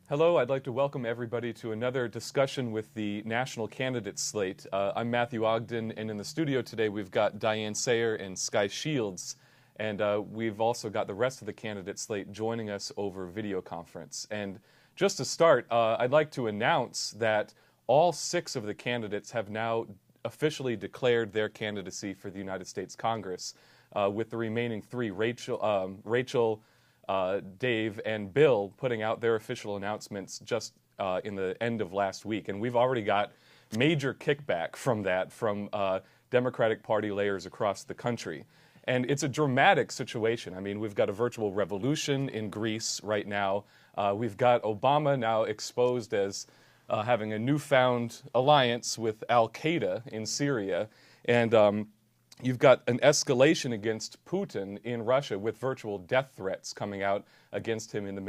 Hello, I'd like to welcome everybody to another discussion with the national candidate slate. I'm Matthew Ogden, and in the studio today we've got Diane Sayer and Sky Shields, and we've also got the rest of the candidate slate joining us over video conference. And just to start, I'd like to announce that all 6 of the candidates have now officially declared their candidacy for the United States Congress, with the remaining 3, Rachel, Dave, and Bill putting out their official announcements just in the end of last week. And we've already got major kickback from that from Democratic Party layers across the country. And it's a dramatic situation. I mean, we've got a virtual revolution in Greece right now. We've got Obama now exposed as having a newfound alliance with Al-Qaeda in Syria. And you've got an escalation against Putin in Russia with virtual death threats coming out against him in the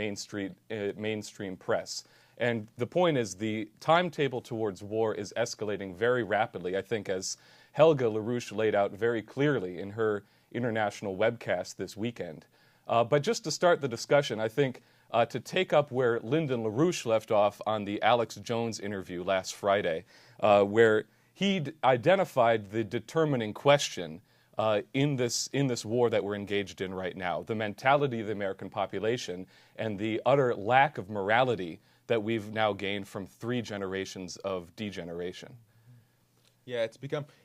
mainstream press. And the point is the timetable towards war is escalating very rapidly, I think, as Helga LaRouche laid out very clearly in her international webcast this weekend. But just to start the discussion, I think to take up where Lyndon LaRouche left off on the Alex Jones interview last Friday, where he identified the determining question in this war that we're engaged in right now, the mentality of the American population and the utter lack of morality that we've now gained from 3 generations of degeneration. Yeah,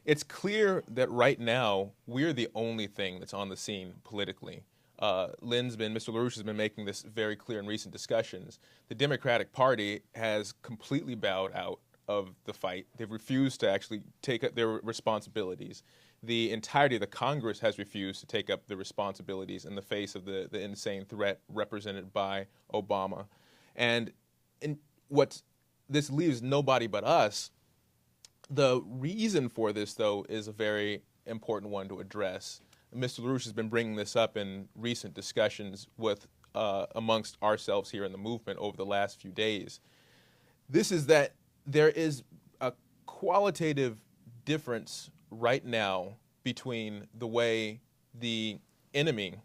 it's clear that right now we're the only thing that's on the scene politically. Mr. LaRouche has been making this very clear in recent discussions. The Democratic Party has completely bowed out of the fight. They've refused to actually take up their responsibilities. The entirety of the Congress has refused to take up the responsibilities in the face of the insane threat represented by Obama. And what this leaves nobody but us. The reason for this, though, is a very important one to address. Mr. LaRouche has been bringing this up in recent discussions with amongst ourselves here in the movement over the last few days. This is that there is a qualitative difference right now between the way the enemy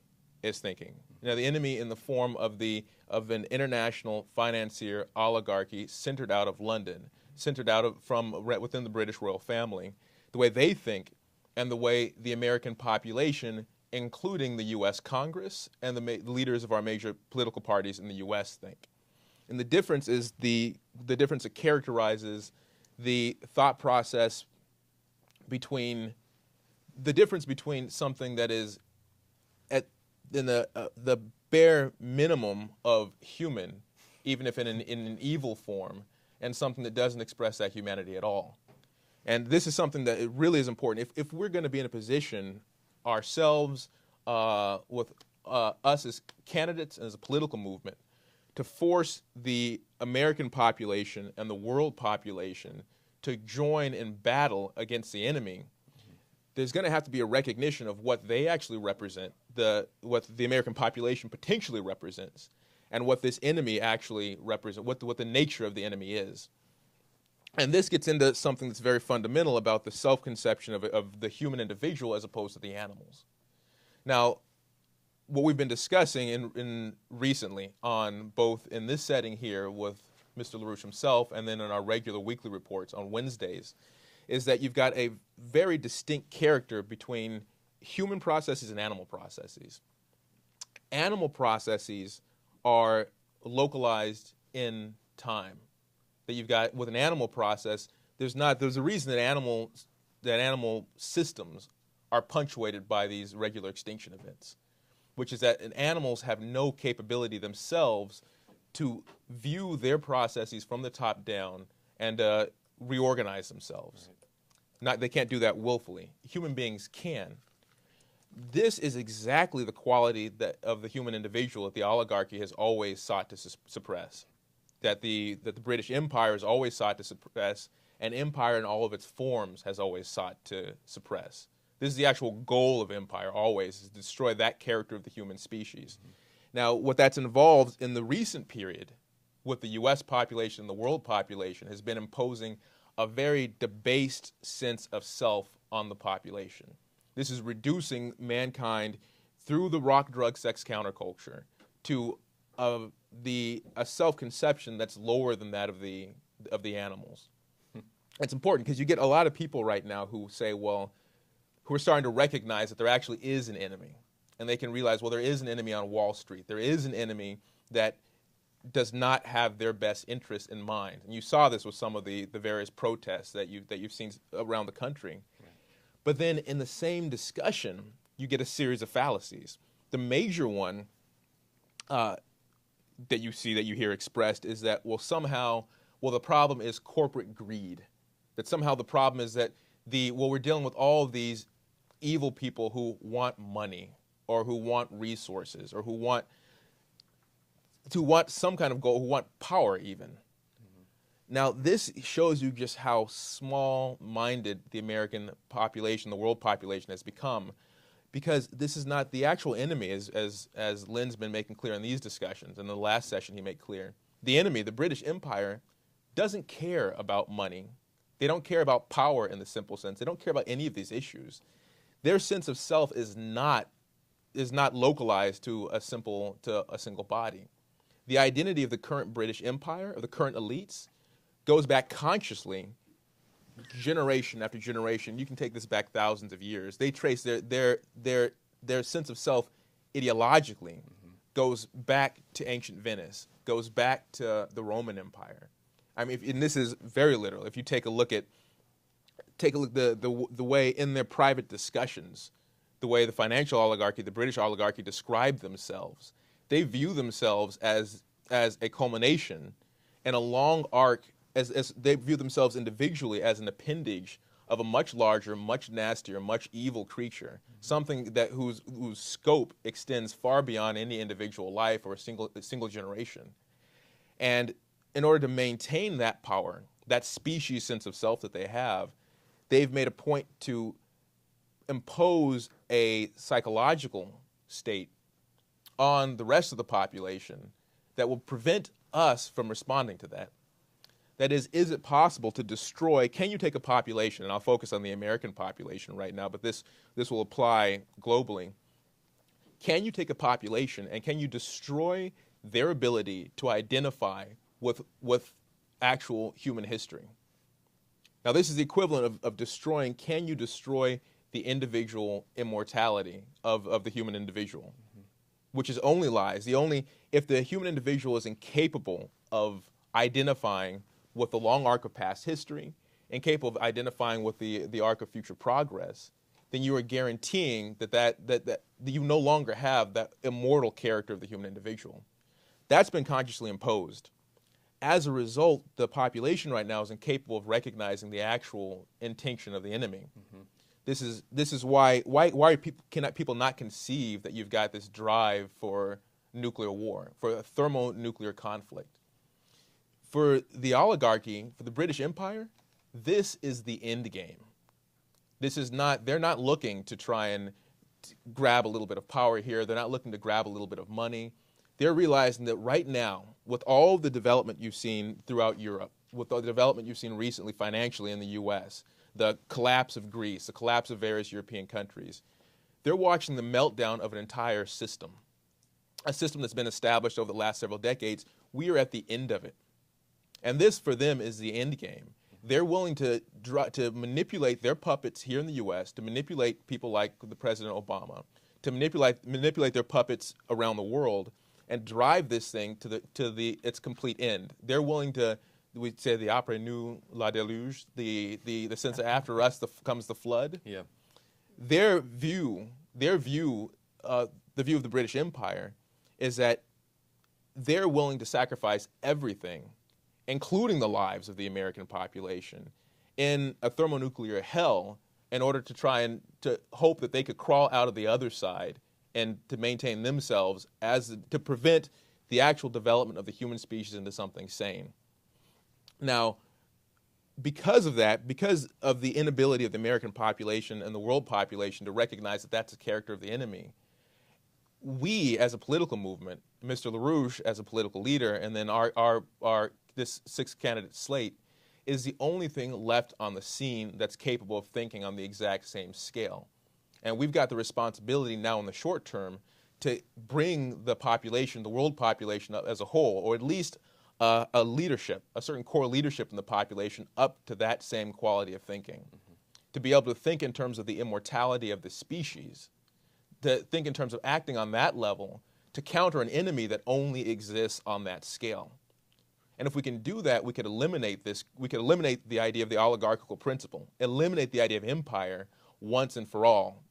is thinking. Now, the enemy in the form of an international financier oligarchy centered out of London, centered from within the British royal family, the way they think and the way the American population, including the U.S. Congress and the leaders of our major political parties in the U.S. think. And the difference is the difference that characterizes the thought process between something that is in the bare minimum of human, even if in an evil form, and something that doesn't express that humanity at all. And this is something that it really is important. If we're going to be in a position ourselves, with us as candidates and as a political movement, to force the American population and the world population to join in battle against the enemy, there's going to have to be a recognition of what they actually represent, what the American population potentially represents, and what this enemy actually represents, what the nature of the enemy is. And this gets into something that's very fundamental about the self-conception of the human individual as opposed to the animals. Now, what we've been discussing in recently on both in this setting here with Mr. LaRouche himself and then in our regular weekly reports on Wednesdays is that you've got a very distinct character between human processes and animal processes. Animal processes are localized in time. That you've got with an animal process, there's a reason that animal systems are punctuated by these regular extinction events, which is that animals have no capability themselves to view their processes from the top down and reorganize themselves. They can't do that willfully. Human beings can. This is exactly the quality of the human individual that the oligarchy has always sought to suppress, that the British Empire has always sought to suppress, and empire in all of its forms has always sought to suppress. This is the actual goal of empire always, is to destroy that character of the human species. Mm-hmm. Now, what that's involved in the recent period with the U.S. population and the world population has been imposing a very debased sense of self on the population. This is reducing mankind through the rock, drug, sex counterculture to a self-conception that's lower than that of the animals. It's important because you get a lot of people right now who say, well, who are starting to recognize that there actually is an enemy. And they can realize, well, there is an enemy on Wall Street. There is an enemy that does not have their best interest in mind. And you saw this with some of the various protests that you've seen around the country. Right. But then in the same discussion, you get a series of fallacies. The major one that you hear expressed is that, well, somehow, the problem is corporate greed. That somehow the problem is that we're dealing with all of these evil people who want money or who want resources or who want some kind of goal, who want power even. Mm-hmm. Now, this shows you just how small-minded the American population, the world population has become, because this is not the actual enemy, as Lynn's been making clear in these discussions. In the last session, he made clear. The enemy, the British Empire, doesn't care about money. They don't care about power in the simple sense. They don't care about any of these issues. Their sense of self is not localized to a single body. The identity of the current British Empire, of the current elites, goes back consciously, generation after generation. You can take this back thousands of years. They trace their sense of self ideologically, goes back to ancient Venice, goes back to the Roman Empire. I mean, and this is very literal. If you take a look the way in their private discussions, the way the financial oligarchy, the British oligarchy, describe themselves, they view themselves as a culmination and a long arc, as they view themselves individually as an appendage of a much larger, much nastier, much evil creature, something that whose scope extends far beyond any individual life or a single generation. And in order to maintain that power, that species sense of self that they have, they've made a point to impose a psychological state on the rest of the population that will prevent us from responding to that. That is it possible to destroy, can you take a population, and I'll focus on the American population right now, but this will apply globally. Can you take a population and can you destroy their ability to identify with actual human history? Now, this is the equivalent of destroying, can you destroy the individual immortality of the human individual, which is only lies. If the human individual is incapable of identifying with the long arc of past history, incapable of identifying with the arc of future progress, then you are guaranteeing that you no longer have that immortal character of the human individual. That's been consciously imposed. As a result, the population right now is incapable of recognizing the actual intention of the enemy. Mm-hmm. This is why cannot people not conceive that you've got this drive for nuclear war, for a thermonuclear conflict. For the oligarchy, for the British Empire, this is the end game. They're not looking to try and grab a little bit of power here. They're not looking to grab a little bit of money. They're realizing that right now, with all the development you've seen throughout Europe, with the development you've seen recently financially in the U.S., the collapse of Greece, the collapse of various European countries, they're watching the meltdown of an entire system, a system that's been established over the last several decades. We are at the end of it. And this, for them, is the end game. They're willing to manipulate their puppets here in the U.S., to manipulate people like the President Obama, to manipulate their puppets around the world, and drive this thing to its complete end. They're willing to, we'd say, the après nous la déluge, the sense that after us comes the flood. Yeah. The view of the British Empire is that they're willing to sacrifice everything, including the lives of the American population, in a thermonuclear hell in order to try and to hope that they could crawl out of the other side and to maintain themselves to prevent the actual development of the human species into something sane. Now, because of that, because of the inability of the American population and the world population to recognize that that's a character of the enemy, we as a political movement, Mr. LaRouche as a political leader, and then this 6-candidate slate is the only thing left on the scene that's capable of thinking on the exact same scale. And we've got the responsibility now in the short term to bring the population, the world population as a whole, or at least a leadership, a certain core leadership in the population up to that same quality of thinking. To be able to think in terms of the immortality of the species, to think in terms of acting on that level, to counter an enemy that only exists on that scale. And if we can do that, we could eliminate the idea of the oligarchical principle, eliminate the idea of empire once and for all.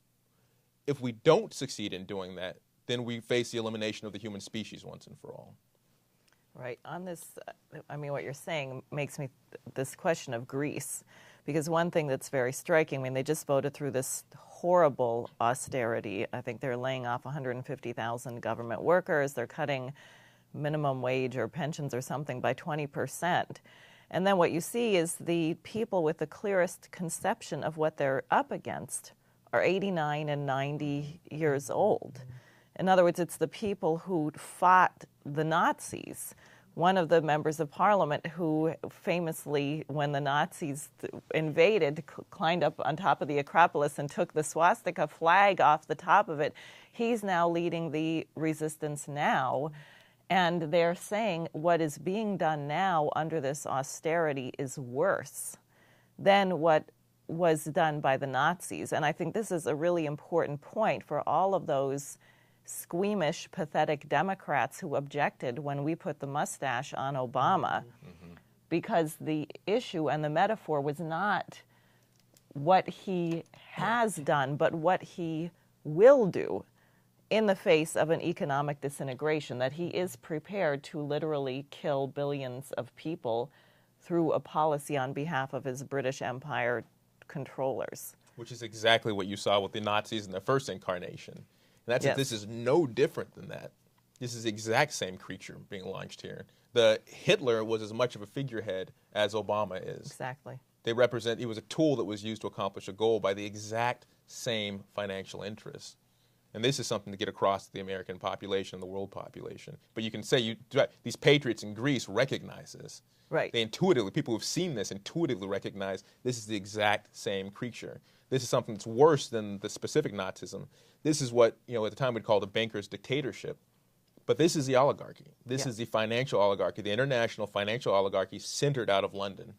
If we don't succeed in doing that, then we face the elimination of the human species once and for all. Right. On this, I mean, what you're saying makes me this question of Greece, because one thing that's very striking, I mean, they just voted through this horrible austerity. I think they're laying off 150,000 government workers. They're cutting minimum wage or pensions or something by 20%. And then what you see is the people with the clearest conception of what they're up against are 89 and 90 years old. In other words, it's the people who fought the Nazis. One of the members of parliament who famously, when the Nazis invaded, climbed up on top of the Acropolis and took the swastika flag off the top of it. He's now leading the resistance now. And they're saying what is being done now under this austerity is worse than what was done by the Nazis. And I think this is a really important point for all of those squeamish, pathetic Democrats who objected when we put the mustache on Obama, because the issue and the metaphor was not what he has done, but what he will do in the face of an economic disintegration, that he is prepared to literally kill billions of people through a policy on behalf of his British Empire controllers. Which is exactly what you saw with the Nazis in their first incarnation. And that's Yes. This is no different than that. This is the exact same creature being launched here. The Hitler was as much of a figurehead as Obama is. Exactly. He was a tool that was used to accomplish a goal by the exact same financial interests. And this is something to get across to the American population, the world population. But you can say these patriots in Greece recognize this. Right. They intuitively, people who've seen this intuitively recognize this is the exact same creature. This is something that's worse than the specific Nazism. This is what, at the time we'd call the banker's dictatorship. But this is the oligarchy. This is the financial oligarchy, the international financial oligarchy centered out of London.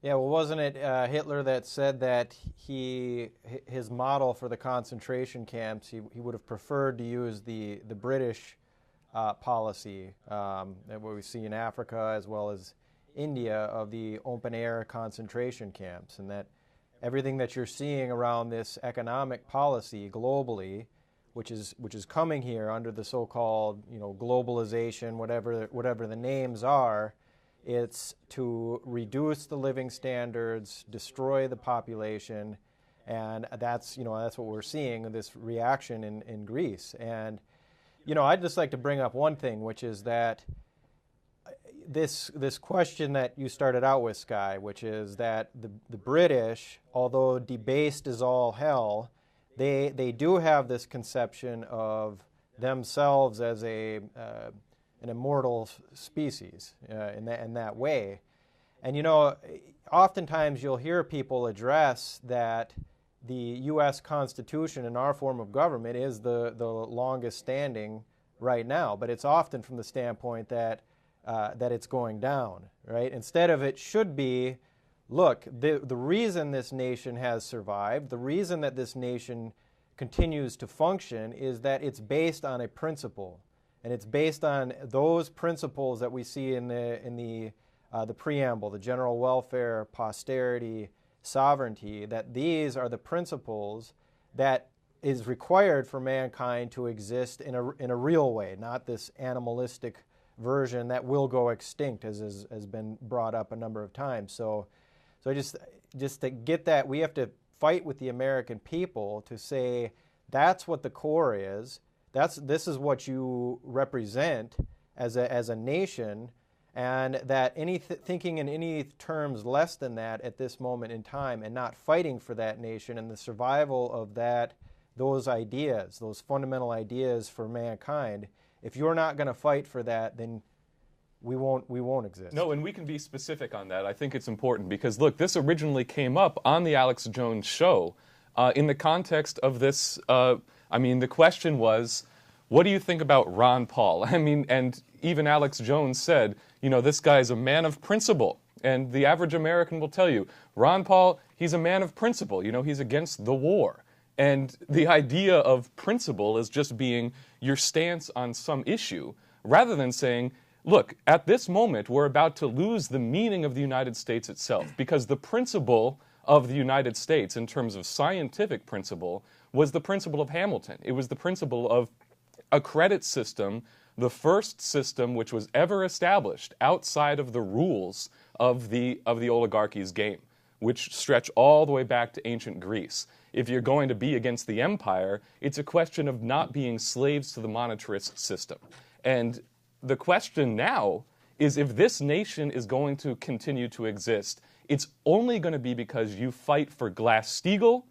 Yeah, well, wasn't it Hitler that said that his model for the concentration camps, he would have preferred to use the British policy that we see in Africa as well as India of the open-air concentration camps, and that everything that you're seeing around this economic policy globally, which is coming here under the so-called globalization, whatever the names are, it's to reduce the living standards, destroy the population, and that's what we're seeing, this reaction in Greece. And I'd just like to bring up one thing, which is that this question that you started out with, Sky, which is that the British, although debased as all hell, they do have this conception of themselves as an immortal species in that way. And oftentimes you'll hear people address that the U.S. Constitution and our form of government is the longest standing right now, but it's often from the standpoint that it's going down, right? Instead of it should be, look, the reason this nation has survived, the reason that this nation continues to function is that it's based on a principle. And it's based on those principles that we see in the preamble, the general welfare, posterity, sovereignty, that these are the principles that is required for mankind to exist in a real way, not this animalistic version that will go extinct, as has been brought up a number of times. So just to get that, we have to fight with the American people to say that's what the core is. This is what you represent as a nation, and that thinking in any terms less than that at this moment in time, and not fighting for that nation and the survival of those ideas, those fundamental ideas for mankind. If you're not going to fight for that, then we won't exist. No, and we can be specific on that. I think it's important because, look, this originally came up on the Alex Jones show. in the context of this, the question was, what do you think about Ron Paul? And even Alex Jones said, this guy's a man of principle. And the average American will tell you, Ron Paul, he's a man of principle. He's against the war. And the idea of principle is just being your stance on some issue, rather than saying, look, at this moment, we're about to lose the meaning of the United States itself, because the principle of the United States, in terms of scientific principle, was the principle of Hamilton. It was the principle of a credit system, the first system which was ever established outside of the rules of the oligarchy's game, which stretch all the way back to ancient Greece. If you're going to be against the empire, it's a question of not being slaves to the monetarist system. And the question now is, if this nation is going to continue to exist, it's only going to be because you fight for Glass-Steagall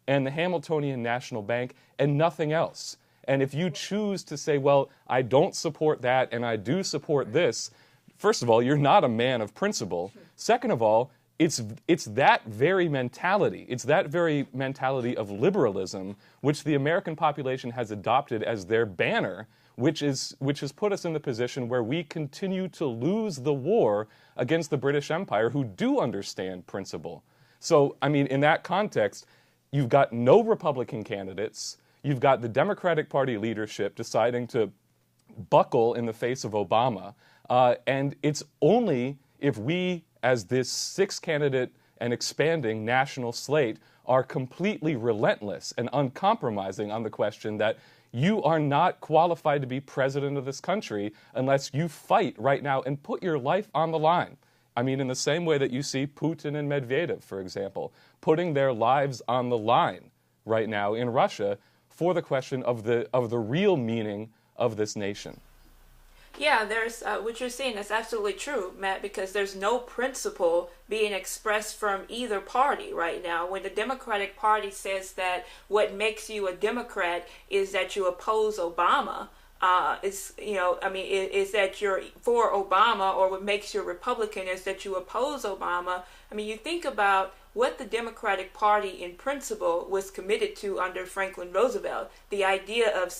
and the Hamiltonian National Bank and nothing else. And if you choose to say, well, I don't support that and I do support this, first of all, you're not a man of principle. Second of all, it's that very mentality. It's that very mentality of liberalism which the American population has adopted as their banner, which has put us in the position where we continue to lose the war against the British Empire, who do understand principle. So, in that context, you've got no Republican candidates. You've got the Democratic Party leadership deciding to buckle in the face of Obama. And it's only if we, as this six-candidate and expanding national slate, are completely relentless and uncompromising on the question that you are not qualified to be president of this country unless you fight right now and put your life on the line. In the same way that you see Putin and Medvedev, for example, putting their lives on the line right now in Russia for the question of the real meaning of this nation. Yeah, there's what you're saying is absolutely true, Matt, because there's no principle being expressed from either party right now. When the Democratic Party says that what makes you a Democrat is that you oppose Obama, is that you're for Obama, or what makes you a Republican is that you oppose Obama. You think about what the Democratic Party in principle was committed to under Franklin Roosevelt, the idea of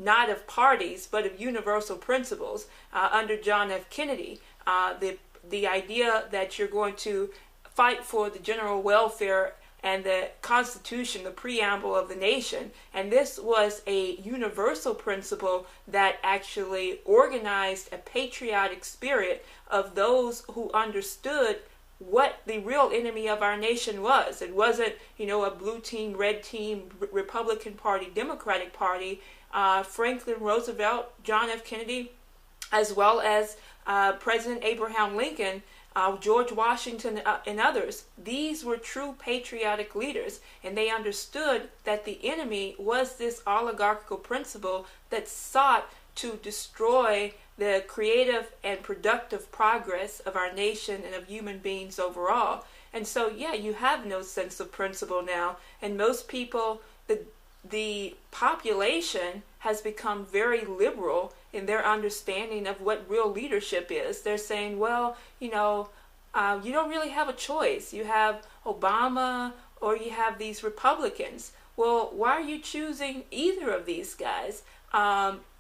not of parties, but of universal principles. Under John F. Kennedy, the idea that you're going to fight for the general welfare and the Constitution, the preamble of the nation. And this was a universal principle that actually organized a patriotic spirit of those who understood what the real enemy of our nation was. It wasn't, a blue team, red team, Republican Party, Democratic Party. Franklin Roosevelt, John F. Kennedy, as well as President Abraham Lincoln, George Washington, and others. These were true patriotic leaders, and they understood that the enemy was this oligarchical principle that sought to destroy the creative and productive progress of our nation and of human beings overall. And so, you have no sense of principle now, and most people, the population has become very liberal in their understanding of what real leadership is. They're saying, well, you don't really have a choice. You have Obama or you have these Republicans. Well, why are you choosing either of these guys?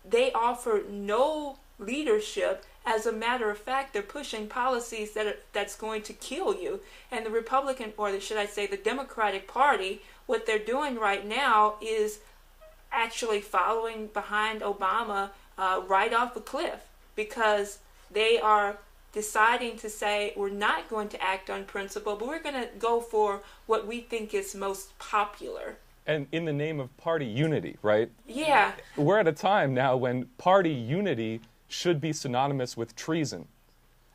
They offer no leadership. As a matter of fact, they're pushing policies that's going to kill you. And the Republican, or should I say the Democratic Party, what they're doing right now is actually following behind Obama right off a cliff, because they are deciding to say, we're not going to act on principle, but we're going to go for what we think is most popular. And in the name of party unity, right? Yeah. We're at a time now when party unity should be synonymous with treason.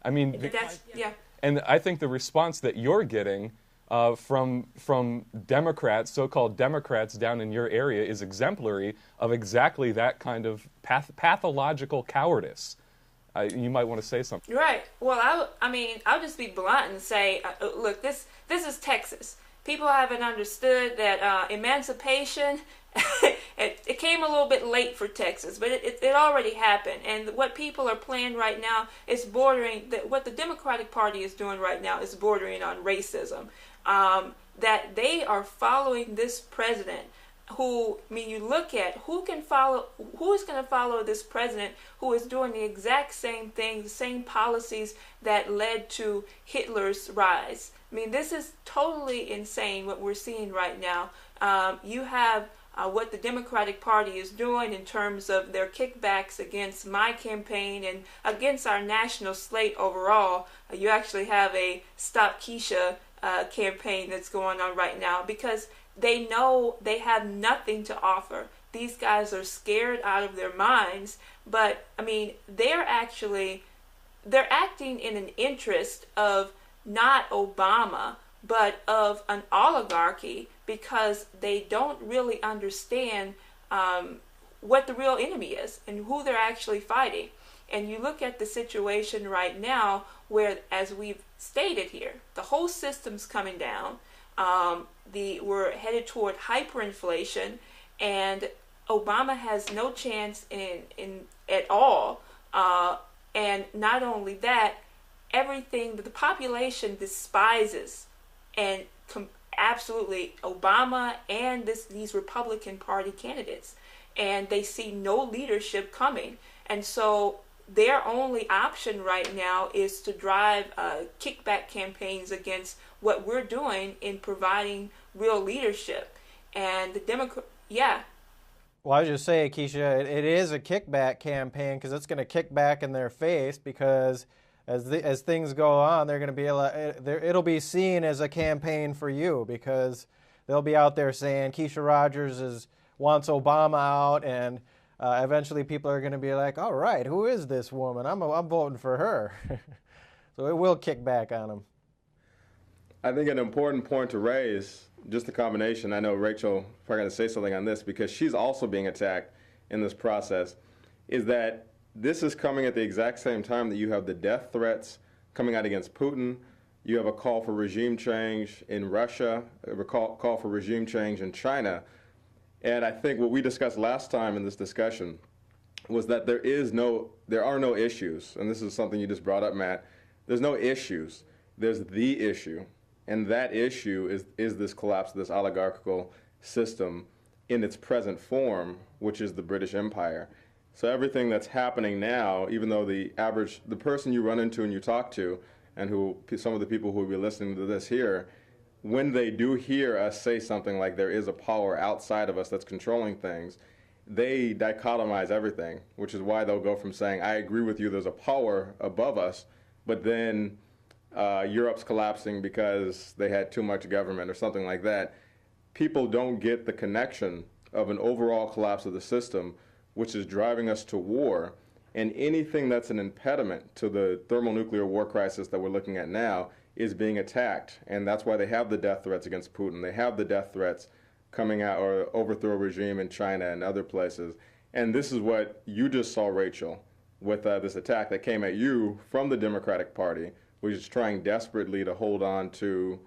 And I think the response that you're getting from Democrats, so-called Democrats down in your area, is exemplary of exactly that kind of pathological cowardice. You might want to say something. Right. Well, I'll just be blunt and say, look, this is Texas. People haven't understood that emancipation, it came a little bit late for Texas, but it already happened. And what people are playing right now is bordering, what the Democratic Party is doing right now is bordering on racism. that they are following this president who, I mean, you look at who is going to follow this president who is doing the exact same things, the same policies that led to Hitler's rise. I mean, this is totally insane what we're seeing right now. You have what the Democratic Party is doing in terms of their kickbacks against my campaign and against our national slate overall. You actually have a Stop Keisha campaign that's going on right now because they know they have nothing to offer. These guys are scared out of their minds, but I mean, they're acting in an interest of not Obama, but of an oligarchy because they don't really understand what the real enemy is and who they're actually fighting. And you look at the situation right now where, as we've stated here, the whole system's coming down. We're headed toward hyperinflation, and Obama has no chance in at all. And not only that, everything that the population despises and absolutely Obama and these Republican Party candidates, and they see no leadership coming. And so their only option right now is to drive kickback campaigns against what we're doing in providing real leadership. And the Well, I was just saying, Keisha, it is a kickback campaign because it's going to kick back in their face because as things go on, they're going to be it'll be seen as a campaign for you because they'll be out there saying Keisha Rogers wants Obama out, and eventually people are going to be like, all right, who is this woman? I'm voting for her. So it will kick back on them. I think an important point to raise, just the combination, I know Rachel probably going to say something on this because she's also being attacked in this process, is that this is coming at the exact same time that you have the death threats coming out against Putin. You have a call for regime change in Russia, a call for regime change in China. And I think what we discussed last time in this discussion was that there are no issues, and this is something you just brought up, Matt. There's no issues. There's the issue. And that issue is this collapse of this oligarchical system in its present form, which is the British Empire. So everything that's happening now, even though the person you run into and you talk to, and some of the people who will be listening to this here, when they do hear us say something like there is a power outside of us that's controlling things, they dichotomize everything, which is why they'll go from saying, I agree with you, there's a power above us, but then Europe's collapsing because they had too much government or something like that. People don't get the connection of an overall collapse of the system, which is driving us to war, and anything that's an impediment to the thermonuclear war crisis that we're looking at now is being attacked. And that's why they have the death threats against Putin. They have the death threats coming out, or overthrow regime in China and other places. And this is what you just saw, Rachel, with this attack that came at you from the Democratic Party, which is trying desperately to hold on to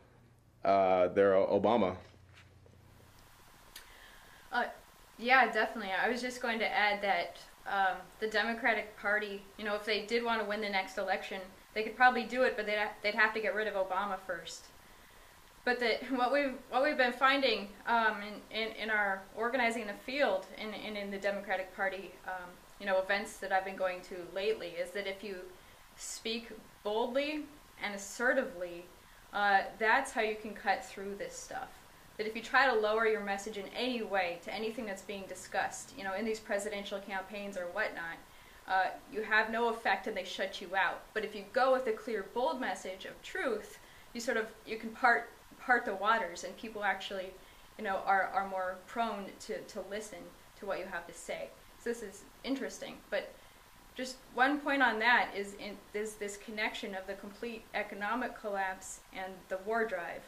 their Obama. Yeah, definitely. I was just going to add that the Democratic Party, if they did want to win the next election, they could probably do it, but they'd have to get rid of Obama first. But what we've been finding in our organizing in the field and in the Democratic Party, events that I've been going to lately, is that if you speak boldly and assertively, that's how you can cut through this stuff. That if you try to lower your message in any way to anything that's being discussed, in these presidential campaigns or whatnot, you have no effect and they shut you out. But if you go with a clear, bold message of truth, you can part the waters, and people actually, are more prone to listen to what you have to say. So this is interesting. But just one point on that is this connection of the complete economic collapse and the war drive.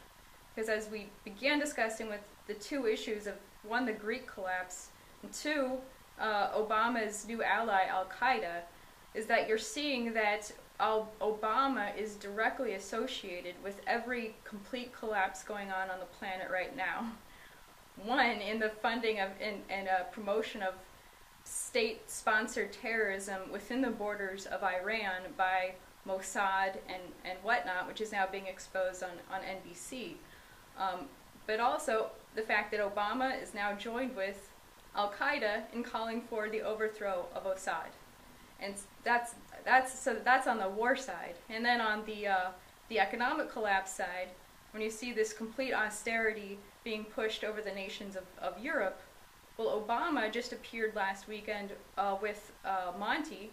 Because as we began discussing with the two issues of, one, the Greek collapse, and two, Obama's new ally, Al-Qaeda, is that you're seeing that Obama is directly associated with every complete collapse going on the planet right now. One, in the funding of and promotion of state-sponsored terrorism within the borders of Iran by Mossad and whatnot, which is now being exposed on NBC. But also the fact that Obama is now joined with Al-Qaeda in calling for the overthrow of Assad. And that's on the war side. And then on the economic collapse side, when you see this complete austerity being pushed over the nations of Europe, well, Obama just appeared last weekend with Monti,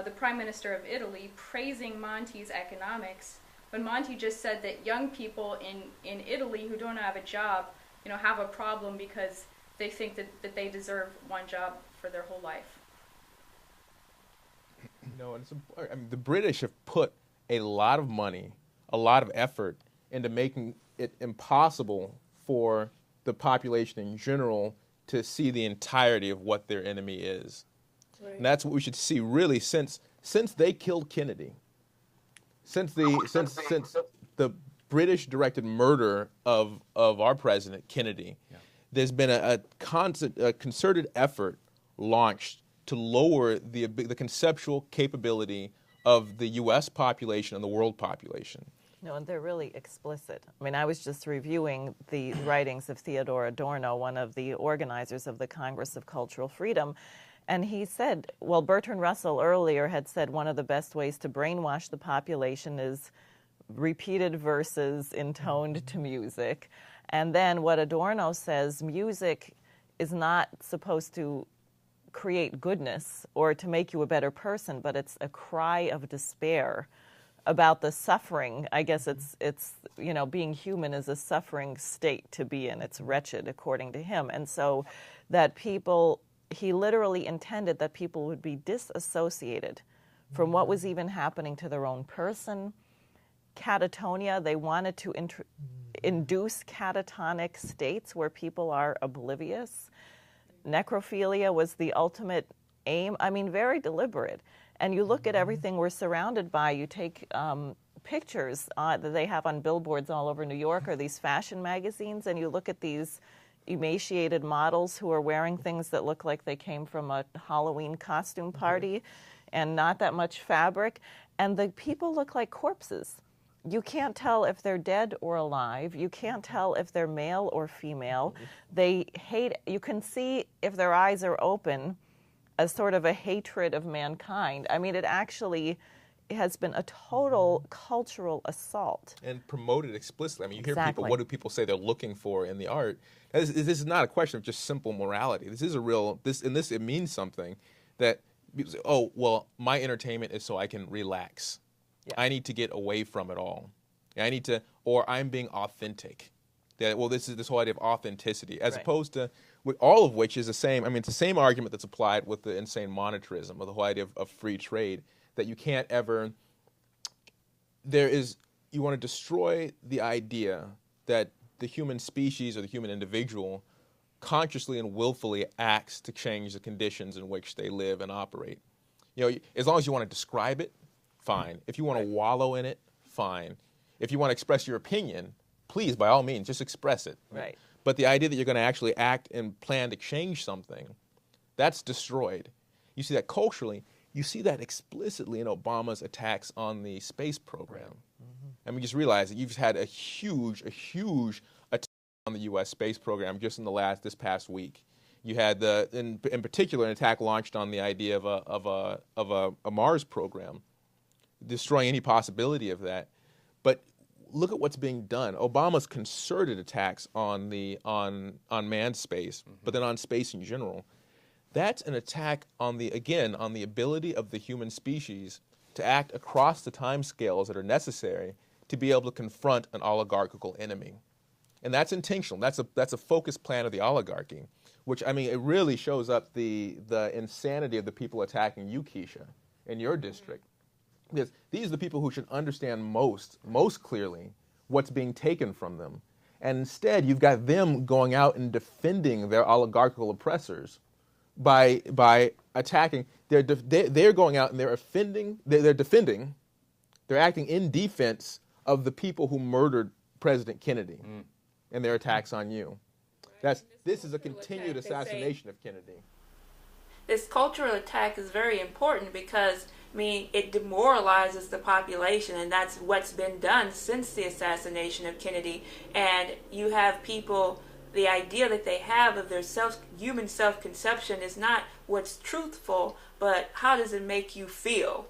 the Prime Minister of Italy, praising Monti's economics, when Monti just said that young people in Italy who don't have a job, have a problem because they think that they deserve one job for their whole life. And the British have put a lot of money, a lot of effort into making it impossible for the population in general to see the entirety of what their enemy is. Right. And that's what we should see really since they killed Kennedy, since the British directed murder of our president, Kennedy. Yeah. There's been a concerted effort launched to lower the conceptual capability of the U.S. population and the world population. No, and they're really explicit. I mean, I was just reviewing the writings of Theodor Adorno, one of the organizers of the Congress of Cultural Freedom, and he said, well, Bertrand Russell earlier had said one of the best ways to brainwash the population is repeated verses intoned to music. And then what Adorno says, music is not supposed to create goodness or to make you a better person, but it's a cry of despair about the suffering. I guess it's being human is a suffering state to be in. It's wretched, according to him. And so that he literally intended that people would be disassociated from what was even happening to their own person. Catatonia, they wanted to induce catatonic states where people are oblivious. Necrophilia was the ultimate aim. I mean, very deliberate. And you look at everything we're surrounded by. You take pictures that they have on billboards all over New York or these fashion magazines, and you look at these emaciated models who are wearing things that look like they came from a Halloween costume party and not that much fabric. And the people look like corpses. You can't tell if they're dead or alive. You can't tell if they're male or female. They hate. You can see if their eyes are open, a sort of a hatred of mankind. I mean, it actually has been a total cultural assault. And promoted explicitly. I mean, you hear people, what do people say they're looking for in the art? This is not a question of just simple morality. This is a real, it means something that, oh, well, my entertainment is so I can relax. Yeah. I need to get away from it all. Or I'm being authentic. This is this whole idea of authenticity, as opposed to, all of which is the same. I mean, it's the same argument that's applied with the insane monetarism, or the whole idea of free trade, that you can't ever, you want to destroy the idea that the human species or the human individual consciously and willfully acts to change the conditions in which they live and operate. As long as you want to describe it, fine. If you want to wallow in it, fine. If you want to express your opinion, please, by all means, just express it. Right. But the idea that you're going to actually act and plan to change something, that's destroyed. You see that culturally. You see that explicitly in Obama's attacks on the space program. Mm-hmm. And we just realize that you've had a huge attack on the U.S. space program just in this past week. You had in particular, an attack launched on the idea of a Mars program, destroying any possibility of that. But look at what's being done. Obama's concerted attacks on manned space, but then on space in general. That's an attack on the ability of the human species to act across the timescales that are necessary to be able to confront an oligarchical enemy. And that's intentional. That's a focused plan of the oligarchy, which, I mean, it really shows up the insanity of the people attacking you, Keisha, in your district. Because these are the people who should understand most clearly what's being taken from them. And instead, you've got them going out and defending their oligarchical oppressors by attacking. They're going out and they're defending, they're acting in defense of the people who murdered President Kennedy and their attacks on you. This is a continued assassination of Kennedy. This cultural attack is very important because I mean, it demoralizes the population, and that's what's been done since the assassination of Kennedy. And you have people, the idea that they have of their human self-conception is not what's truthful, but how does it make you feel?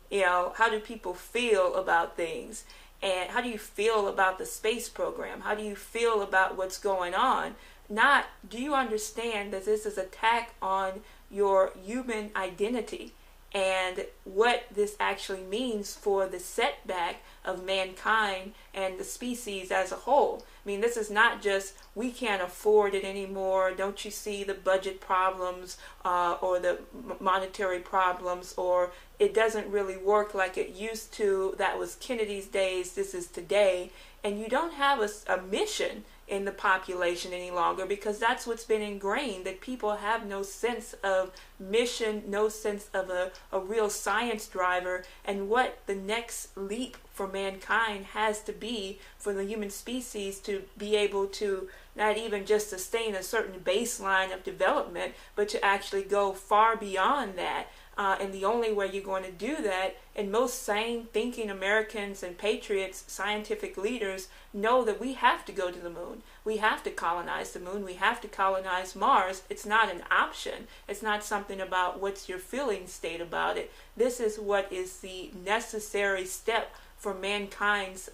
You know, how do people feel about things? And how do you feel about the space program? How do you feel about what's going on? Not, do you understand that this is an attack on your human identity and what this actually means for the setback of mankind and the species as a whole? I mean, this is not just, we can't afford it anymore, don't you see the budget problems or the monetary problems, or it doesn't really work like it used to, that was Kennedy's days, this is today. And you don't have a mission in the population any longer, because that's what's been ingrained, that people have no sense of mission, no sense of a real science driver, and what the next leap for mankind has to be for the human species to be able to not even just sustain a certain baseline of development, but to actually go far beyond that. And the only way you're going to do that, and most sane thinking Americans and patriots, scientific leaders, know that we have to go to the moon. We have to colonize the moon. We have to colonize Mars. It's not an option. It's not something about what's your feeling state about it. This is what is the necessary step for mankind's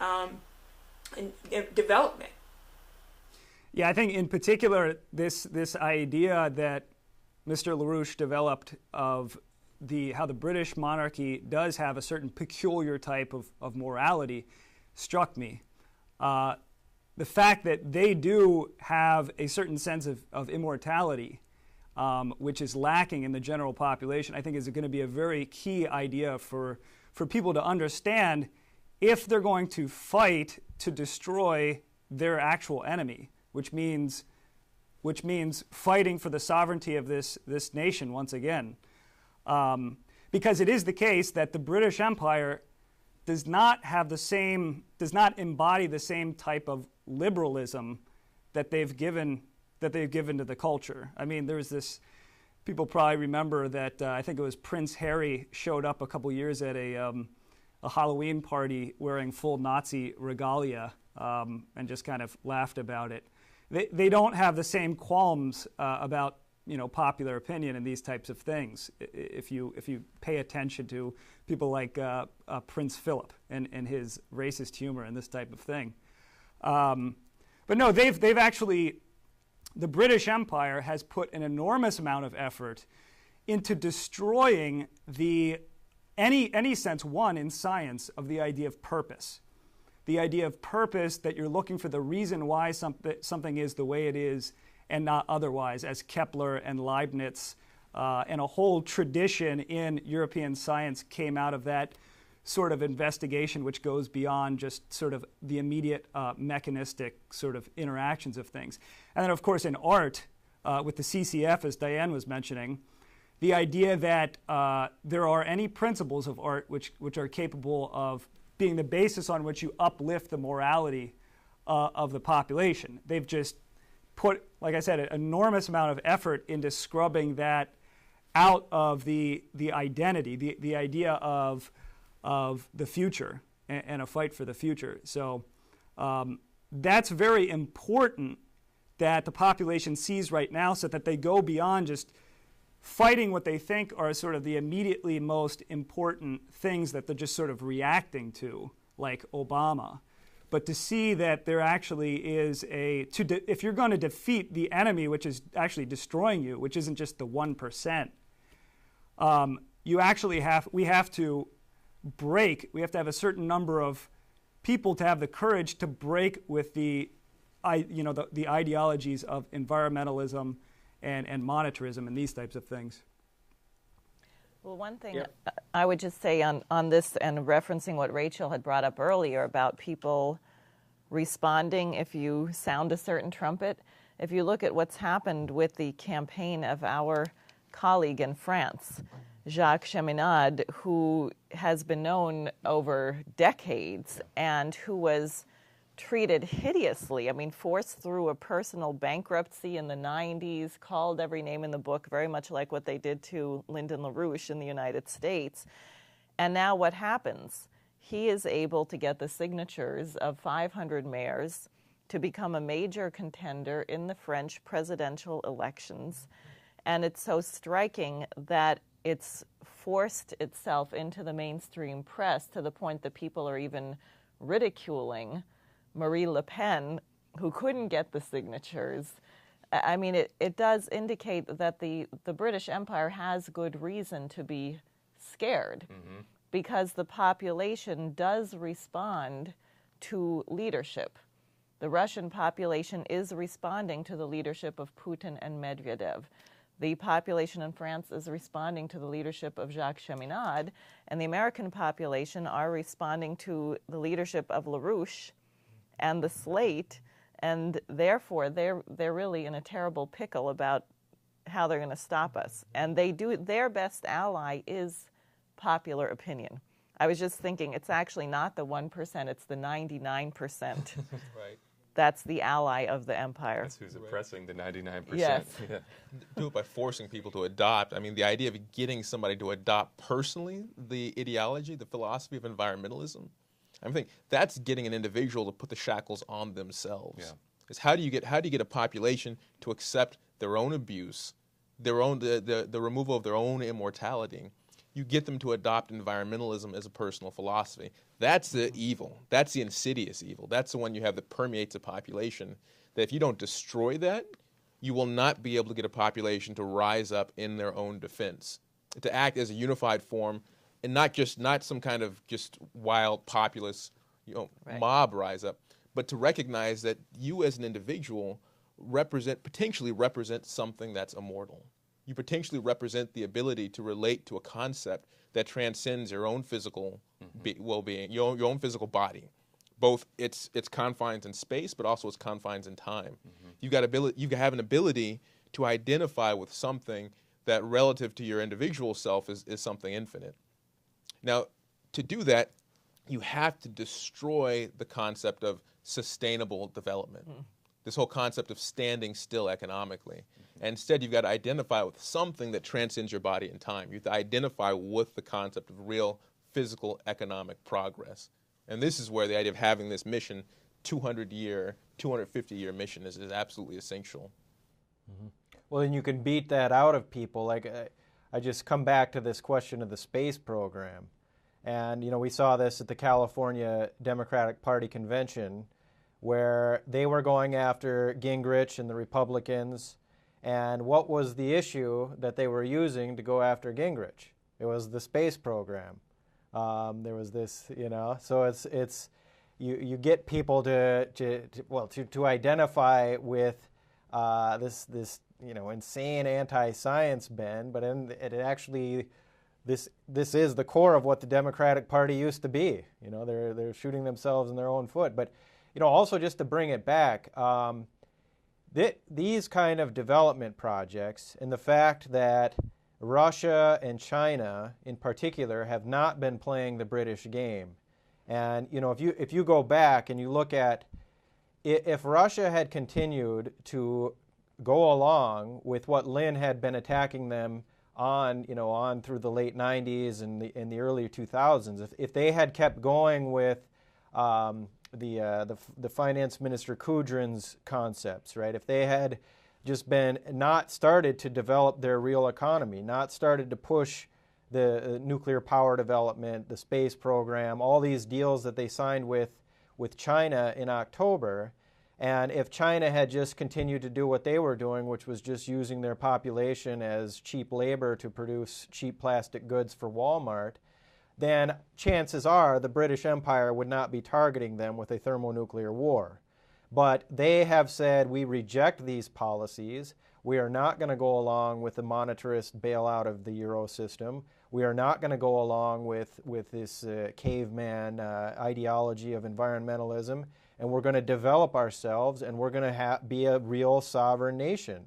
development. Yeah, I think in particular this idea that Mr. LaRouche developed of how the British monarchy does have a certain peculiar type of morality struck me. The fact that they do have a certain sense of immortality, which is lacking in the general population, I think is going to be a very key idea for people to understand if they're going to fight to destroy their actual enemy, which means fighting for the sovereignty of this nation once again. Because it is the case that the British Empire does not embody the same type of liberalism that they've given to the culture. I mean, there's this. People probably remember that I think it was Prince Harry showed up a couple years at a Halloween party wearing full Nazi regalia and just kind of laughed about it. They don't have the same qualms about popular opinion and these types of things. If you pay attention to people like Prince Philip and his racist humor and this type of thing, but no, they've actually, the British Empire has put an enormous amount of effort into destroying any sense in science of the idea of purpose. The idea of purpose, that you're looking for the reason why something is the way it is and not otherwise, as Kepler and Leibniz and a whole tradition in European science came out of that sort of investigation, which goes beyond just sort of the immediate mechanistic sort of interactions of things. And then, of course, in art, with the CCF, as Diane was mentioning, the idea that there are any principles of art which are capable of being the basis on which you uplift the morality of the population. They've just put, like I said, an enormous amount of effort into scrubbing that out of the identity, the idea of the future and a fight for the future. So that's very important that the population sees right now, so that they go beyond just fighting what they think are sort of the immediately most important things that they're just sort of reacting to, like Obama. But to see that there actually is if you're going to defeat the enemy, which is actually destroying you, which isn't just the 1%, we have to have a certain number of people to have the courage to break with the ideologies of environmentalism and monetarism and these types of things. Well, one thing I would just say on this, and referencing what Rachel had brought up earlier about people responding if you sound a certain trumpet, if you look at what's happened with the campaign of our colleague in France, Jacques Cheminade, who has been known over decades and who was treated hideously. I mean, forced through a personal bankruptcy in the 90s, called every name in the book, very much like what they did to Lyndon LaRouche in the United States. And now what happens? He is able to get the signatures of 500 mayors to become a major contender in the French presidential elections. And it's so striking that it's forced itself into the mainstream press to the point that people are even ridiculing Marie Le Pen, who couldn't get the signatures. I mean, it does indicate that the British Empire has good reason to be scared, because the population does respond to leadership. The Russian population is responding to the leadership of Putin and Medvedev. The population in France is responding to the leadership of Jacques Cheminade, and the American population are responding to the leadership of LaRouche and the Slate, and therefore they're really in a terrible pickle about how they're going to stop us. And their best ally is popular opinion. I was just thinking, it's actually not the 1%, it's the 99%. Right. That's the ally of the empire. That's who's oppressing the 99%. Yes. Yeah. Do it by forcing people to adopt. I mean, the idea of getting somebody to adopt personally the ideology, the philosophy of environmentalism, I think that's getting an individual to put the shackles on themselves. Yeah. It's how do you get a population to accept their own abuse, their own the removal of their own immortality. You get them to adopt environmentalism as a personal philosophy. That's the evil. That's the insidious evil. That's the one you have that permeates a population. That if you don't destroy that, you will not be able to get a population to rise up in their own defense, to act as a unified form, and not some kind of just wild populace, Right. mob rise up, but to recognize that you as an individual potentially represent something that's immortal. You potentially represent the ability to relate to a concept that transcends your own physical well-being, your own physical body, both its confines in space, but also its confines in time. You have an ability to identify with something that, relative to your individual self, is something infinite. Now, to do that, you have to destroy the concept of sustainable development. This whole concept of standing still economically. And instead, you've got to identify with something that transcends your body and time. You have to identify with the concept of real physical economic progress. And this is where the idea of having this mission, 250-year mission, is absolutely essential. Well, and you can beat that out of people. Like, I just come back to this question of the space program. And, we saw this at the California Democratic Party convention, where they were going after Gingrich and the Republicans. And what was the issue that they were using to go after Gingrich? It was the space program. There was this, so it's you get people to identify with this insane anti-science bend, but it actually this is the core of what the Democratic Party used to be. They're shooting themselves in their own foot. But also just to bring it back. These kind of development projects and the fact that Russia and China in particular have not been playing the British game. And if you go back and you look at if Russia had continued to go along with what Lin had been attacking them on through the late 90s and the early 2000s, if they had kept going with the finance minister Kudrin's concepts, right? If they had just not started to develop their real economy, not started to push the nuclear power development, the space program, all these deals that they signed with China in October, and if China had just continued to do what they were doing, which was just using their population as cheap labor to produce cheap plastic goods for Walmart, then chances are the British Empire would not be targeting them with a thermonuclear war. But they have said, we reject these policies. We are not going to go along with the monetarist bailout of the Euro system. We are not going to go along with this caveman ideology of environmentalism. And we're going to develop ourselves, and we're going to be a real sovereign nation.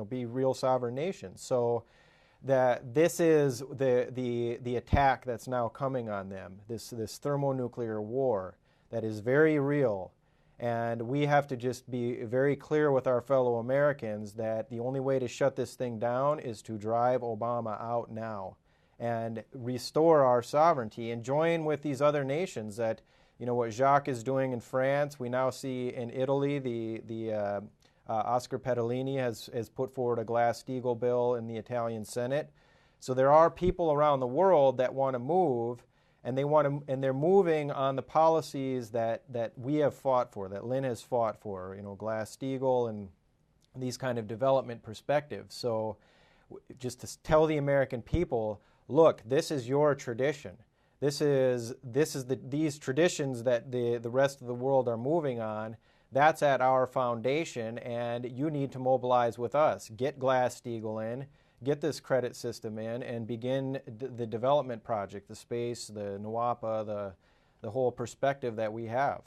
Be real sovereign nations. So that this is the attack that's now coming on them, this thermonuclear war that is very real. And we have to just be very clear with our fellow Americans that the only way to shut this thing down is to drive Obama out now. and restore our sovereignty and join with these other nations that, what Jacques is doing in France. We now see in Italy, the Oscar Pedalini has put forward a Glass-Steagall bill in the Italian Senate. So there are people around the world that want to move, and they're moving on the policies that we have fought for, that Lynn has fought for, Glass-Steagall and these kind of development perspectives. So just to tell the American people, look, this is your tradition. These traditions that the rest of the world are moving on. That's at our foundation, and you need to mobilize with us. Get Glass-Steagall in, get this credit system in, and begin the development project, the space, the NWAPA, the whole perspective that we have.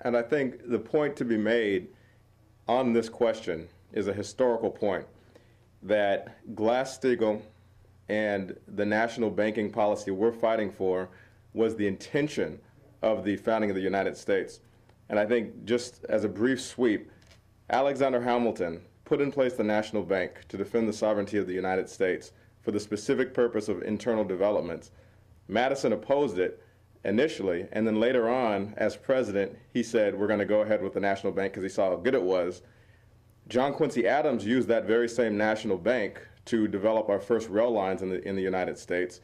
And I think the point to be made on this question is a historical point, that Glass-Steagall and the national banking policy we're fighting for was the intention of the founding of the United States. And I think, just as a brief sweep, Alexander Hamilton put in place the National Bank to defend the sovereignty of the United States for the specific purpose of internal developments. Madison opposed it initially, and then later on, as president, he said, we're going to go ahead with the National Bank because he saw how good it was. John Quincy Adams used that very same National Bank to develop our first rail lines in the United States.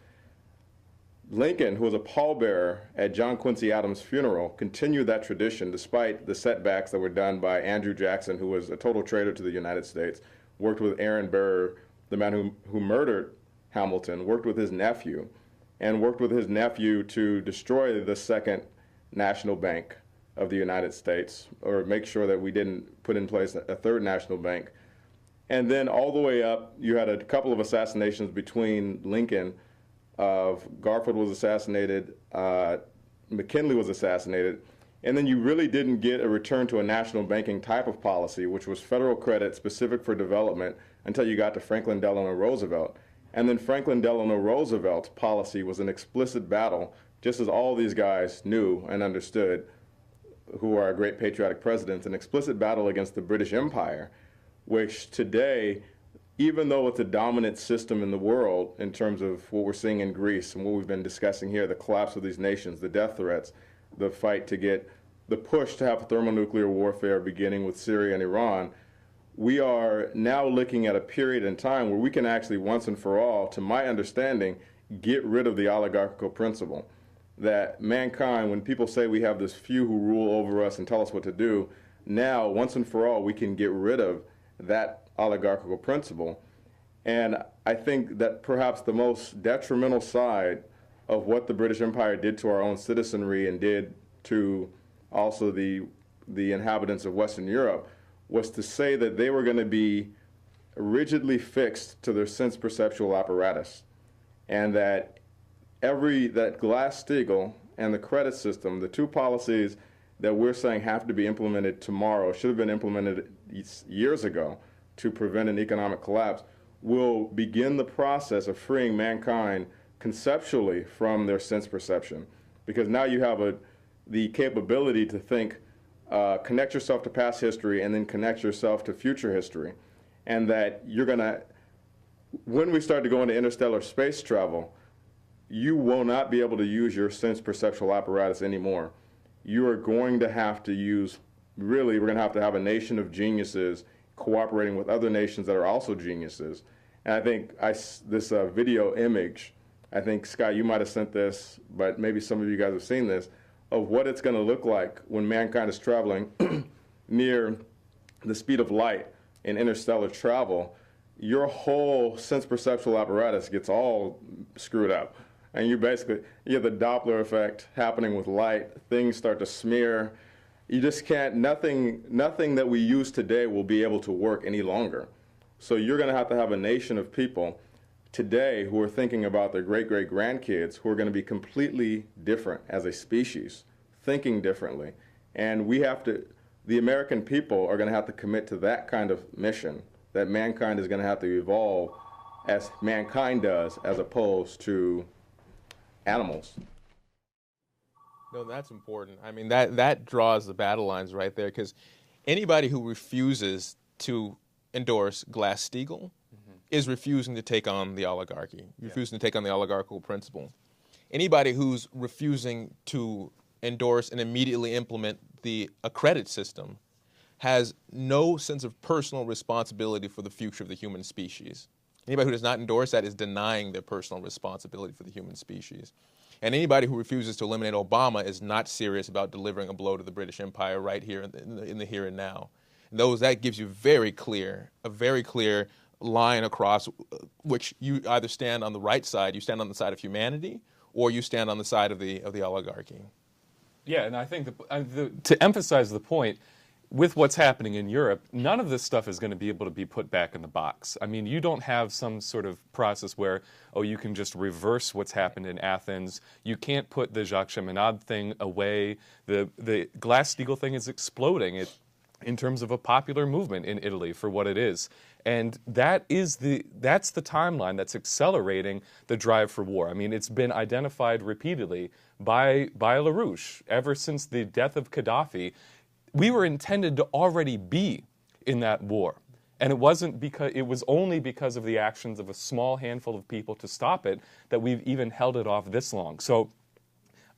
Lincoln, who was a pallbearer at John Quincy Adams' funeral, continued that tradition despite the setbacks that were done by Andrew Jackson, who was a total traitor to the United States, worked with Aaron Burr, the man who murdered Hamilton, worked with his nephew, and worked with his nephew to destroy the second national bank of the United States, or make sure that we didn't put in place a third national bank. And then all the way up, you had a couple of assassinations between Lincoln. Garfield was assassinated, McKinley was assassinated, and then you really didn't get a return to a national banking type of policy, which was federal credit specific for development, until you got to Franklin Delano Roosevelt. And then Franklin Delano Roosevelt's policy was an explicit battle, just as all these guys knew and understood, who are great patriotic presidents, an explicit battle against the British Empire, which today, even though it's a dominant system in the world in terms of what we're seeing in Greece and what we've been discussing here, the collapse of these nations, the death threats, the fight to get the push to have thermonuclear warfare beginning with Syria and Iran, we are now looking at a period in time where we can actually once and for all, to my understanding, get rid of the oligarchical principle. That mankind, when people say we have this few who rule over us and tell us what to do, now, once and for all, we can get rid of that oligarchical principle. And I think that perhaps the most detrimental side of what the British Empire did to our own citizenry and did to also the inhabitants of Western Europe was to say that they were going to be rigidly fixed to their sense perceptual apparatus, and that that Glass-Steagall and the credit system, the two policies that we're saying have to be implemented tomorrow, should have been implemented years ago to prevent an economic collapse, will begin the process of freeing mankind conceptually from their sense perception. Because now you have the capability to think, connect yourself to past history and then connect yourself to future history. And that you're going to, when we start to go into interstellar space travel, you will not be able to use your sense perceptual apparatus anymore. You are going to have to use, really, we're going to have a nation of geniuses cooperating with other nations that are also geniuses. And I think this video image, I think, Scott, you might have sent this, but maybe some of you guys have seen this, of what it's going to look like when mankind is traveling near the speed of light in interstellar travel. Your whole sense perceptual apparatus gets all screwed up. And you have the Doppler effect happening with light. Things start to smear. You just can't, nothing that we use today will be able to work any longer. So you're going to have a nation of people today who are thinking about their great-great-grandkids who are going to be completely different as a species, thinking differently. And the American people are going to have to commit to that kind of mission, that mankind is going to have to evolve as mankind does, as opposed to animals. No, that's important. I mean, that draws the battle lines right there, because anybody who refuses to endorse Glass-Steagall is refusing to take on the oligarchy, refusing to take on the oligarchical principle. Anybody who's refusing to endorse and immediately implement a credit system has no sense of personal responsibility for the future of the human species. Anybody who does not endorse that is denying their personal responsibility for the human species. And anybody who refuses to eliminate Obama is not serious about delivering a blow to the British Empire right here in the here and now. That gives you a very clear line across which you either stand on the right side, you stand on the side of humanity, or you stand on the side of the oligarchy. Yeah, and I think to emphasize the point, with what's happening in Europe, none of this stuff is going to be able to be put back in the box. I mean, you don't have some sort of process where, you can just reverse what's happened in Athens. You can't put the Jacques Cheminade thing away. The Glass-Steagall thing is exploding in terms of a popular movement in Italy for what it is. And that's the timeline that's accelerating the drive for war. I mean, it's been identified repeatedly by LaRouche ever since the death of Gaddafi. We were intended to already be in that war. And it was only because of the actions of a small handful of people to stop it that we've even held it off this long. So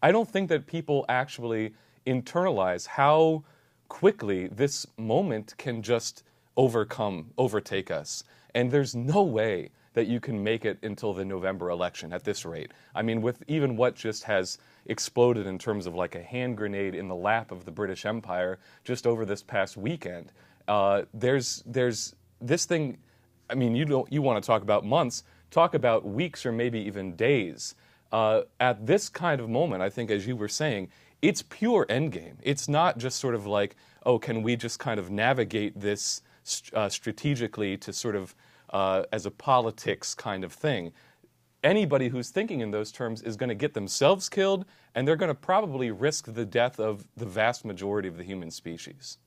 I don't think that people actually internalize how quickly this moment can just overtake us. And there's no way that you can make it until the November election at this rate. I mean, with even what just has exploded in terms of like a hand grenade in the lap of the British Empire just over this past weekend, there's this thing. I mean, you want to talk about months, talk about weeks or maybe even days. At this kind of moment, I think, as you were saying, it's pure endgame. It's not just sort of like, can we just kind of navigate this strategically to sort of as a politics kind of thing. Anybody who's thinking in those terms is going to get themselves killed, and they're going to probably risk the death of the vast majority of the human species.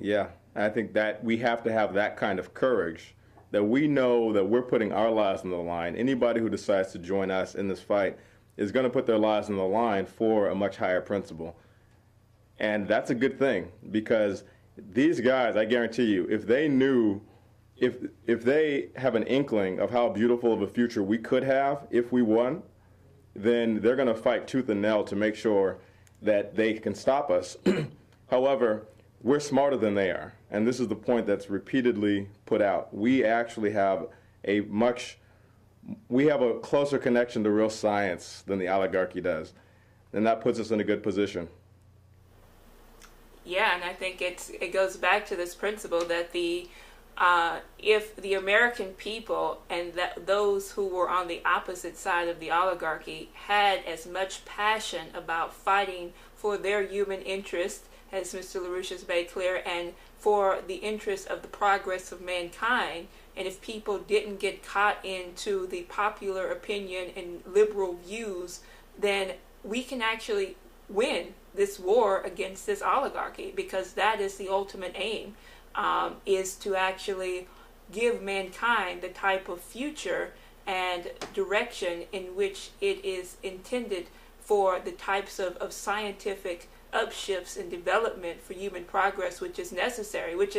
Yeah, I think that we have to have that kind of courage, that we know that we're putting our lives on the line. Anybody who decides to join us in this fight is going to put their lives on the line for a much higher principle. And that's a good thing, because these guys, I guarantee you, if they knew, if they have an inkling of how beautiful of a future we could have if we won, then they're going to fight tooth and nail to make sure that they can stop us. However, we're smarter than they are, and this is the point that's repeatedly put out. We actually have a closer connection to real science than the oligarchy does, and that puts us in a good position. Yeah, and I think it goes back to this principle that if the American people and those who were on the opposite side of the oligarchy had as much passion about fighting for their human interest, as Mr. LaRouche has made clear, and for the interest of the progress of mankind, and if people didn't get caught into the popular opinion and liberal views, then we can actually win this war against this oligarchy, because that is the ultimate aim, is to actually give mankind the type of future and direction in which it is intended for the types of scientific upshifts and development for human progress which is necessary, which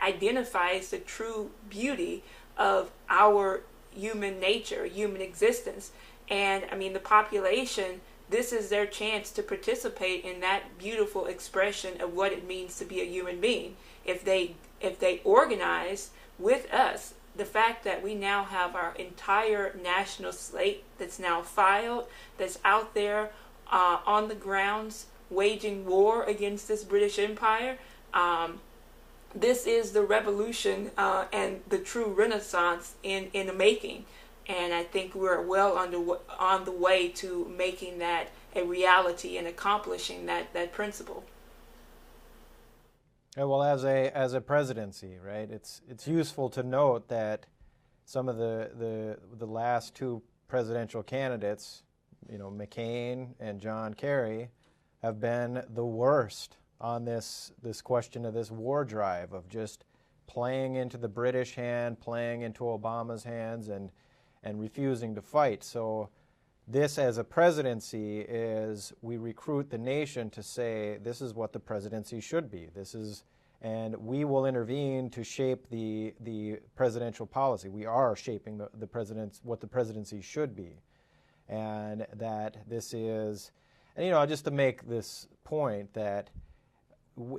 identifies the true beauty of our human nature, human existence. And I mean, the population, this is their chance to participate in that beautiful expression of what it means to be a human being. If they organize with us, the fact that we now have our entire national slate that's now filed, that's out there on the grounds waging war against this British Empire, this is the revolution and the true renaissance in the making. And I think we're well on the way to making that a reality and accomplishing that principle. Yeah, well, as a presidency, right? It's useful to note that some of the last two presidential candidates, McCain and John Kerry, have been the worst on this question of this war drive, of just playing into the British hand, playing into Obama's hands, and refusing to fight. So this, as a presidency, is we recruit the nation to say this is what the presidency should be. This is, and we will intervene to shape the presidential policy. We are shaping what the presidency should be, and that this is, and just to make this point that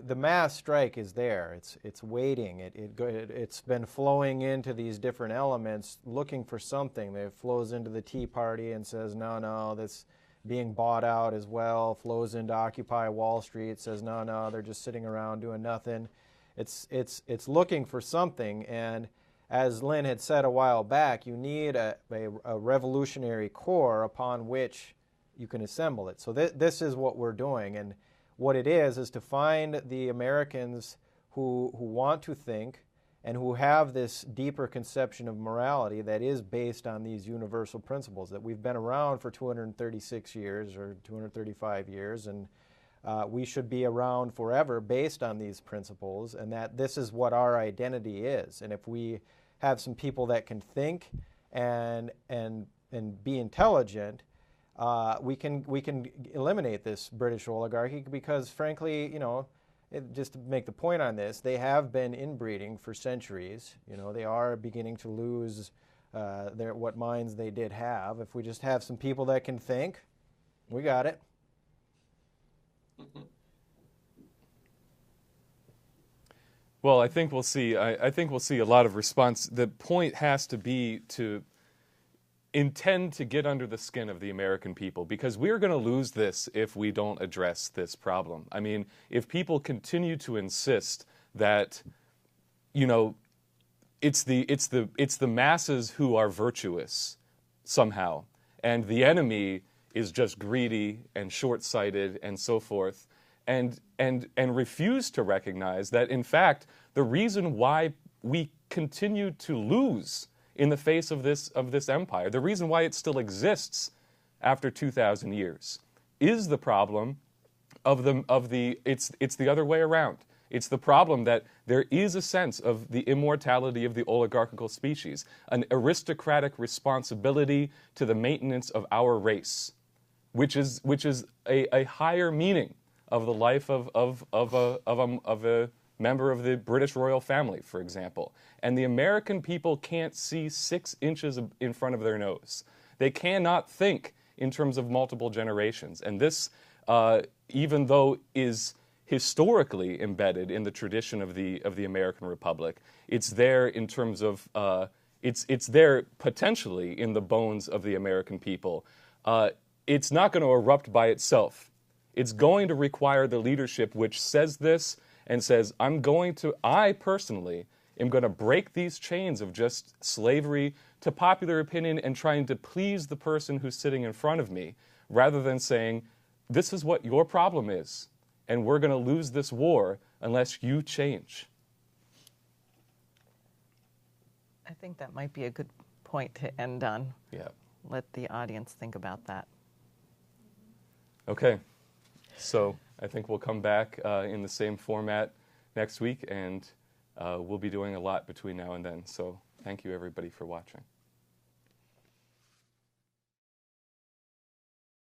the mass strike is there. It's waiting. It's been flowing into these different elements, looking for something. It flows into the Tea Party and says, no, that's being bought out as well. Flows into Occupy Wall Street, says, no, they're just sitting around doing nothing. It's looking for something, and as Lynn had said a while back, you need a revolutionary core upon which you can assemble it. So this is what we're doing, and what it is to find the Americans who want to think and who have this deeper conception of morality that is based on these universal principles that we've been around for 236 years or 235 years, and we should be around forever based on these principles, and that this is what our identity is. And if we have some people that can think and be intelligent, we can eliminate this British oligarchy because, frankly, just to make the point on this, they have been inbreeding for centuries. They are beginning to lose what minds they did have. If we just have some people that can think, we got it. Well, I think we'll see. I think we'll see a lot of response. The point has to be to intend to get under the skin of the American people, because we're going to lose this if we don't address this problem. I mean, if people continue to insist that, it's the masses who are virtuous somehow, and the enemy is just greedy and short-sighted and so forth, and refuse to recognize that, in fact, the reason why we continue to lose in the face of this empire, the reason why it still exists after 2,000 years, is the problem it's the other way around. It's the problem that there is a sense of the immortality of the oligarchical species, an aristocratic responsibility to the maintenance of our race, which is a higher meaning of the life of a member of the British royal family, for example. And the American people can't see 6 inches in front of their nose. They cannot think in terms of multiple generations. And this, even though is historically embedded in the tradition of the American Republic, it's there in terms of, it's there potentially in the bones of the American people. It's not going to erupt by itself. It's going to require the leadership which says this and says, I personally am going to break these chains of just slavery to popular opinion and trying to please the person who's sitting in front of me, rather than saying, this is what your problem is, and we're going to lose this war unless you change. I think that might be a good point to end on. Yeah. Let the audience think about that. Okay. So I think we'll come back in the same format next week, and we'll be doing a lot between now and then. So thank you, everybody, for watching.